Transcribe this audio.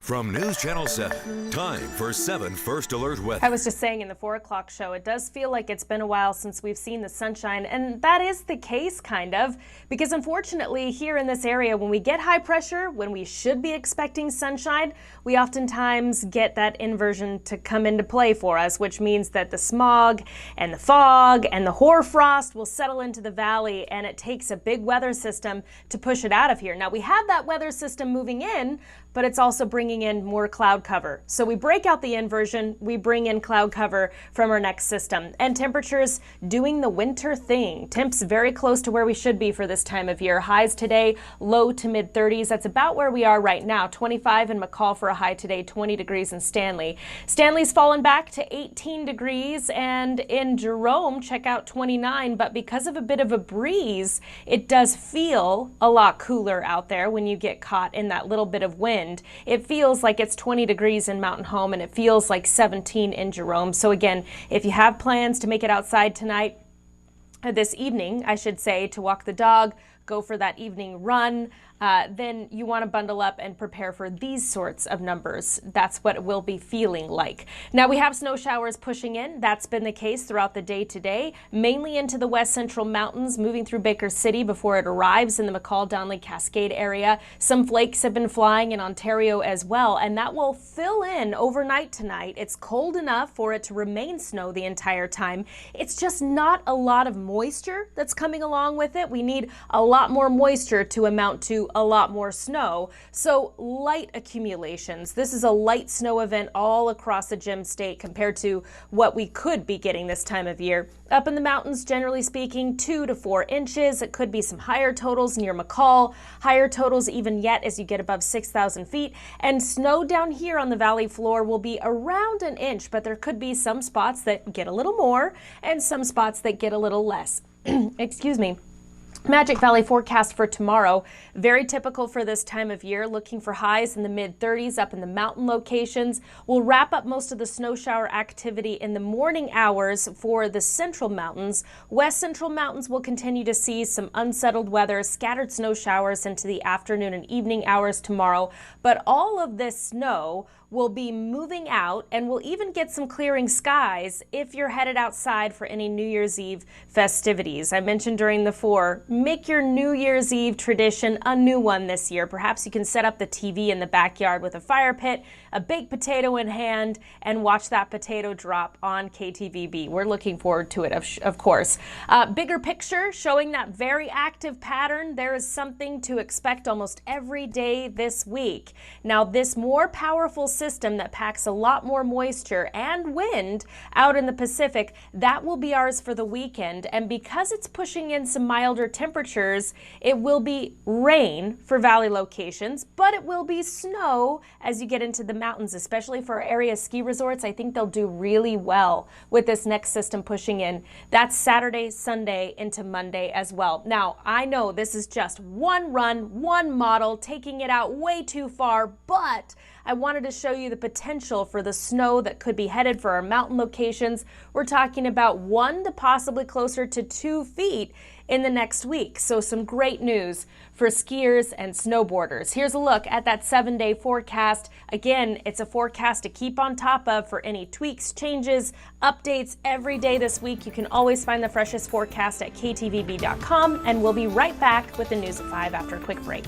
From News Channel 7, time for 7 First Alert Weather. I was just saying in the 4 o'clock show, it does feel like it's been a while since we've seen the sunshine, and that is the case, kind of, because unfortunately here in this area, when we get high pressure, when we should be expecting sunshine, we oftentimes get that inversion to come into play for us, which means that the smog and the fog and the hoarfrost will settle into the valley, and it takes a big weather system to push it out of here. Now, we have that weather system moving in, but it's also bringing in more cloud cover. So we break out the inversion, we bring in cloud cover from our next system. And temperatures doing the winter thing. Temps very close to where we should be for this time of year. Highs today, low to mid 30s. That's about where we are right now. 25 in McCall for a high today, 20 degrees in Stanley. Stanley's fallen back to 18 degrees, and in Jerome, check out 29. But because of a bit of a breeze, it does feel a lot cooler out there when you get caught in that little bit of wind. It feels like it's 20 degrees in Mountain Home, and it feels like 17 in Jerome. So again, if you have plans to make it outside tonight, this evening, I should say, to walk the dog, go for that evening run, then you want to bundle up and prepare for these sorts of numbers. That's what it will be feeling like. Now, we have snow showers pushing in. That's been the case throughout the day today, mainly into the west central mountains, moving through Baker City before it arrives in the McCall-Donley Cascade area. Some flakes have been flying in Ontario as well, and that will fill in overnight tonight. It's cold enough for it to remain snow the entire time. It's just not a lot of moisture that's coming along with it. We need a lot more moisture to amount to a lot more snow. So light accumulations. This is a light snow event all across the Gem State compared to what we could be getting this time of year. Up in the mountains, generally speaking, 2 to 4 inches. It could be some higher totals near McCall, higher totals even yet as you get above 6,000 feet. And snow down here on the valley floor will be around an inch, but there could be some spots that get a little more and some spots that get a little less. Excuse me. Magic Valley forecast for tomorrow, very typical for this time of year, looking for highs in the mid-30s up in the mountain locations. We'll wrap up most of the snow shower activity in the morning hours for the central mountains. West central mountains will continue to see some unsettled weather, scattered snow showers into the afternoon and evening hours tomorrow, but all of this snow will be moving out, and we'll even get some clearing skies if you're headed outside for any New Year's Eve festivities. I mentioned during the 4, make your New Year's Eve tradition a new one this year. Perhaps you can set up the TV in the backyard with a fire pit, a baked potato in hand, and watch that potato drop on KTVB. We're looking forward to it, of course. Bigger picture showing that very active pattern. There is something to expect almost every day this week. Now, this more powerful system that packs a lot more moisture and wind out in the Pacific, that will be ours for the weekend. And because it's pushing in some milder temperatures, it will be rain for valley locations, but it will be snow as you get into the mountains, especially for our area ski resorts. I think they'll do really well with this next system pushing in. That's Saturday, Sunday into Monday as well. Now, I know this is just one run, one model, taking it out way too far, but I wanted to show you the potential for the snow that could be headed for our mountain locations. We're talking about 1 to possibly closer to 2 feet in the next week. So some great news for skiers and snowboarders. Here's a look at that 7-day forecast. Again, it's a forecast to keep on top of for any tweaks, changes, updates every day this week. You can always find the freshest forecast at ktvb.com, and we'll be right back with the news at 5 after a quick break.